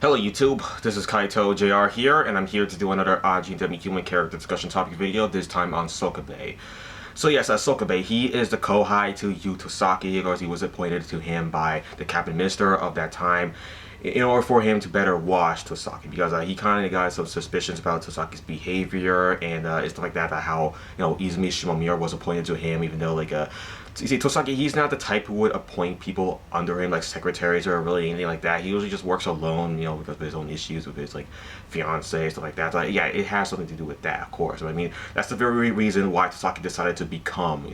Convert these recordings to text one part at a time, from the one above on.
Hello YouTube, this is Kaito JR here, and I'm here to do another Ajin demi-human character discussion topic video, this time on Sokabe. So yes, Sokabe, he is the Kohai to Yu Tosaki, because he was appointed to him by the cabinet minister of that time in order for him to better watch Tosaki, because he kind of got some suspicions about Tosaki's behavior and stuff like that, how, Izumi Shimomura was appointed to him, even though, you see, Tosaki, he's not the type who would appoint people under him, like secretaries or really anything like that. He usually just works alone, because of his own issues with his, fiance, stuff like that. So, yeah, it has something to do with that, of course. I mean, that's the very reason why Tosaki decided to become,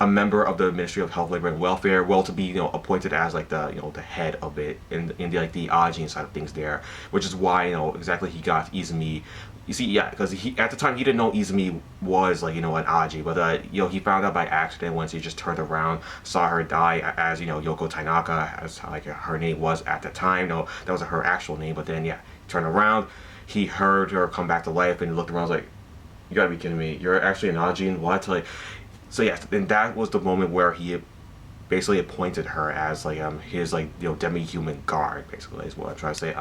a member of the Ministry of Health, Labor, and Welfare, well, to be, appointed as, the head of it in the Ajin side of things there, which is why, exactly he got Izumi. You see, yeah, because he at the time he didn't know Izumi was an Aji, but he found out by accident once he just turned around, saw her die as Yoko Tainaka, as her name was at the time. No, that wasn't her actual name, but then yeah, turned around, he heard her come back to life, and he looked around, was like, you gotta be kidding me, you're actually an Ajin, what? So yeah, and that was the moment where he basically appointed her as his demi-human guard, basically is what I'm trying to say.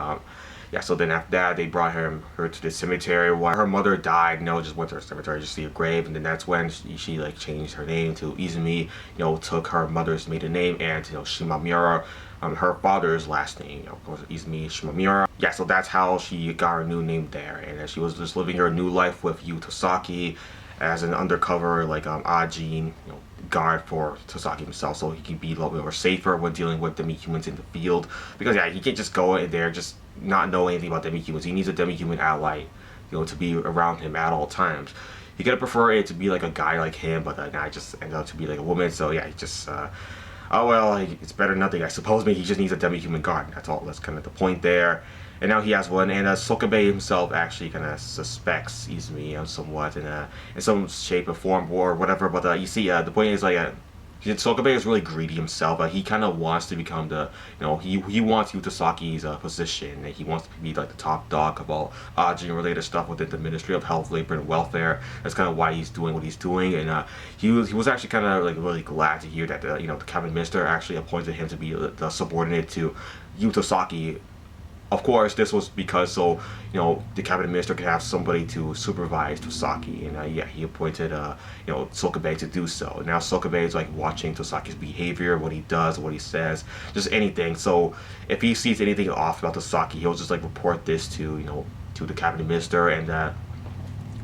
Yeah, so then after that, they brought her to the cemetery. While her mother died, just went to her cemetery to see her grave, and then that's when she changed her name to Izumi. Took her mother's maiden name and Shimomura, her father's last name. Of course, Izumi Shimomura. Yeah, so that's how she got her new name there, and she was just living her new life with Yu Tosaki as an undercover Ajin, guard for Tosaki himself, so he can be a little bit more safer when dealing with demi-humans in the field. Because yeah, he can't just go in there just not know anything about demi-humans. He needs a demi-human ally, to be around him at all times. He could prefer it to be a guy like him, but now it just ended up to be a woman. So yeah, he just oh well, it's better than nothing, I suppose. Maybe he just needs a demi-human guard. That's all. That's kind of the point there. And now he has one, and Sokabe himself actually kind of suspects Izumi somewhat in some shape or form or whatever. But you see, the point is Sokabe is really greedy himself. He kind of wants to become the, he wants Yu Tosaki's position, and he wants to be the top dog of all Ajin related stuff within the Ministry of Health, Labor, and Welfare. That's kind of why he's doing what he's doing, and he was actually kind of really glad to hear that the cabinet minister actually appointed him to be the subordinate to Yu Tosaki. Of course, this was because the cabinet minister could have somebody to supervise Tosaki, and yeah, he appointed Sokabe to do so. Now Sokabe is watching Tosaki's behavior, what he does, what he says, just anything. So if he sees anything off about Tosaki, he'll just report this to to the cabinet minister, and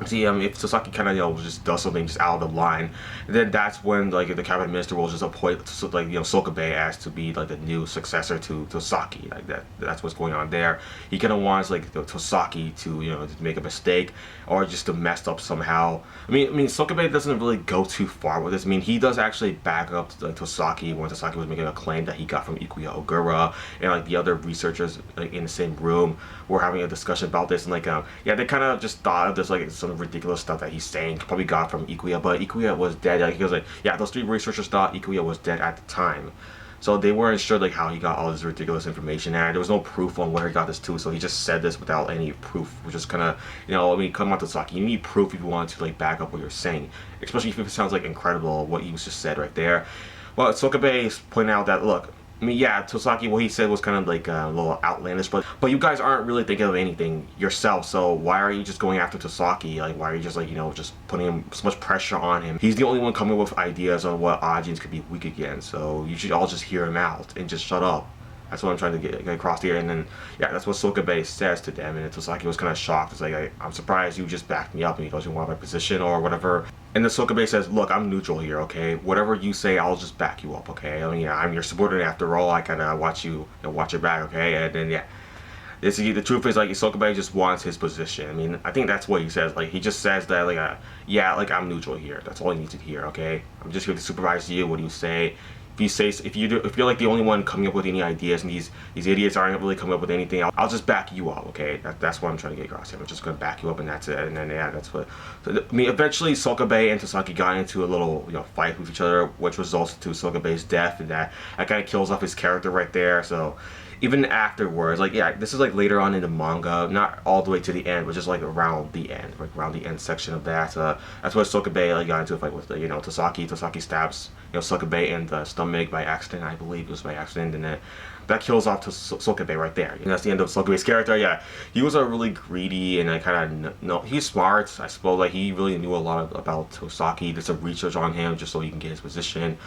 see, if Tosaki kind of just does something just out of the line, then that's when the cabinet minister will just appoint Sokabe as to be the new successor to Tosaki. That's what's going on there. He kind of wants Tosaki to to make a mistake or just to mess up somehow. I mean Sokabe doesn't really go too far with this. I mean, he does actually back up Tosaki when Tosaki was making a claim that he got from Ikuya Ogura, and the other researchers in the same room were having a discussion about this, and yeah, they kind of just thought of this some ridiculous stuff that he's saying probably got from Ikuya, but Ikuya was dead. He was yeah, those three researchers thought Ikuya was dead at the time, so they weren't sure how he got all this ridiculous information, and there was no proof on where he got this to, so he just said this without any proof, which is kind of I mean, come on, Tosaki, you need proof if you want to back up what you're saying, especially if it sounds incredible what you just said right there. Well, Sokabe is pointing out that, look, I mean, yeah, Tosaki, what he said was kind of a little outlandish, but you guys aren't really thinking of anything yourself, so why are you just going after Tosaki? Why are you just just putting so much pressure on him? He's the only one coming with ideas on what Ajins could be weak against, so you should all just hear him out and just shut up. That's what I'm trying to get across here. And then, yeah, that's what Sokabe says to them. And Tosaki was kind of shocked. It's I'm surprised you just backed me up and you don't want my position or whatever. And then Sokabe says, look, I'm neutral here, okay? Whatever you say, I'll just back you up, okay? I mean, yeah, I'm your subordinate after all. I kind of watch you, watch your back, okay? And then, yeah. The truth is, Sokabe just wants his position. I mean, I think that's what he says. He just says that, yeah, I'm neutral here. That's all he needs to hear, okay? I'm just here to supervise you. What do you say? If you're the only one coming up with any ideas, and these idiots aren't really coming up with anything, I'll just back you up, okay? That's what I'm trying to get across here. I'm just gonna back you up, and that's it. And then yeah, that's what. So, I mean, eventually Sokabe and Tosaki got into a little fight with each other, which results to Sokabe's death, and that kind of kills off his character right there. So even afterwards, yeah, this is later on in the manga, not all the way to the end, but just around the end, around the end section of that. That's where Sokabe got into a fight with Tosaki. Tosaki stabs Sokabe in the stomach by accident, I believe it was by accident, and then that kills off to Sokabe right there. And that's the end of Sokabe's character. Yeah, he was a really greedy, and I kind of know he's smart, I suppose. Like, he really knew a lot about Tosaki, did some research on him just so he can get his position.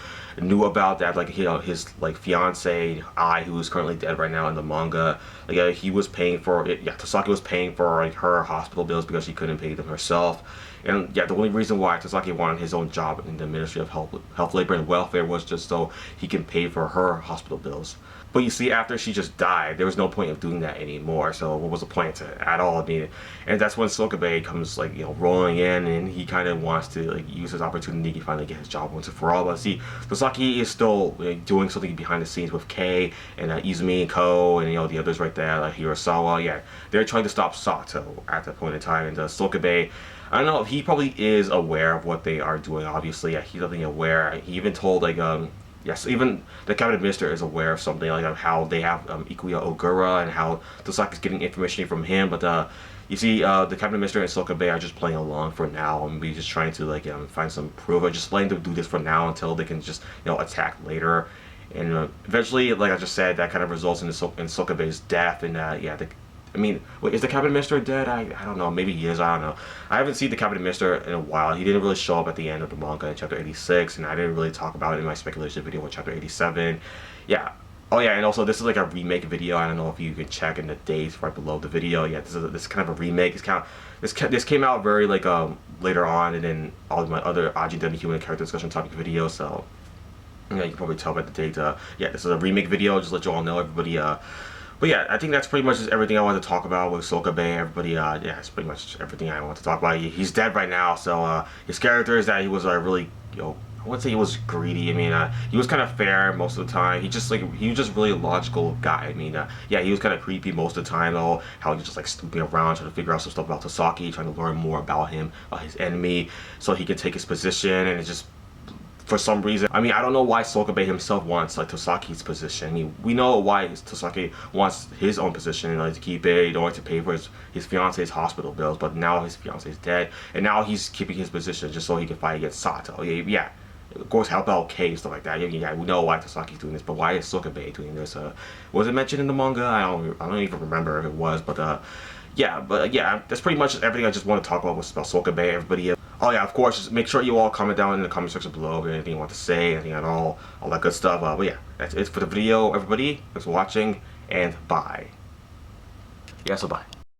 Knew about that, like, you know, his like fiance Ai, who is currently dead right now in the manga. Like, he was paying for it. Yeah, Tosaki was paying for like her hospital bills because she couldn't pay them herself. And yeah, the only reason why Tosaki wanted his own job in the Ministry of Health, Labor, and Welfare was just so he can pay for her hospital bills. But you see, after she just died, there was no point of doing that anymore. So what was the point at all? I mean, and that's when Sokabe comes, like, you know, rolling in, and he kind of wants to like use his opportunity to finally get his job once and for all. But see, Tosaki is still like, doing something behind the scenes with Kei and Izumi and Ko, and you know the others right there, like Hirasawa. Yeah, they're trying to stop Sato at that point in time, and Sokabe, I don't know, he probably is aware of what they are doing. Obviously, yeah, he's definitely aware. He even told like yes, even the cabinet minister is aware of something, like of how they have Ikuya Ogura and how Tosaki's getting information from him. But you see, the cabinet minister and Sokabe are just playing along for now, and we just trying to like find some proof, or just letting them do this for now until they can just, you know, attack later. And eventually, like I just said, that kind of results in Sokabe's death. And yeah, I mean, wait, is the cabinet minister dead? I don't know. Maybe he is. I don't know. I haven't seen the cabinet minister in a while. He didn't really show up at the end of the manga in chapter 86, and I didn't really talk about it in my speculation video in chapter 87. Yeah. Oh yeah, and also this is like a remake video. I don't know if you can check in the dates right below the video. Yeah, this is kind of a remake. It's kind of this came out very like later on, and then all of my other Ajin demi character discussion topic videos. So yeah, you can probably tell by the date. Yeah, this is a remake video. Just let you all know, everybody. But yeah, I think that's pretty much just everything I wanted to talk about with Sokabe. Everybody, yeah, it's pretty much everything I want to talk about. He's dead right now, so his character is that he was really, you know, I wouldn't say he was greedy. I mean, he was kind of fair most of the time. He was just really a logical guy. I mean, yeah, he was kind of creepy most of the time though. How he was just like snooping around trying to figure out some stuff about Tosaki, trying to learn more about him, about his enemy, so he could take his position. And it's just, for some reason, I mean, I don't know why Sokabe himself wants like Tosaki's position. I mean, we know why Tosaki wants his own position, like to keep it in order to pay for his fiance's hospital bills. But now his fiance is dead, and now he's keeping his position just so he can fight against Sato. Yeah, of course, help out Kei and stuff like that. Yeah, we know why Tosaki's doing this, but why is Sokabe doing this? Was it mentioned in the manga? I don't even remember if it was, but yeah, that's pretty much everything I just want to talk about was about Sokabe. Everybody. Oh yeah, of course, just make sure you all comment down in the comment section below if anything you want to say, anything at all that good stuff. But yeah, that's it for the video, everybody. Thanks for watching, and bye. Yeah, so bye.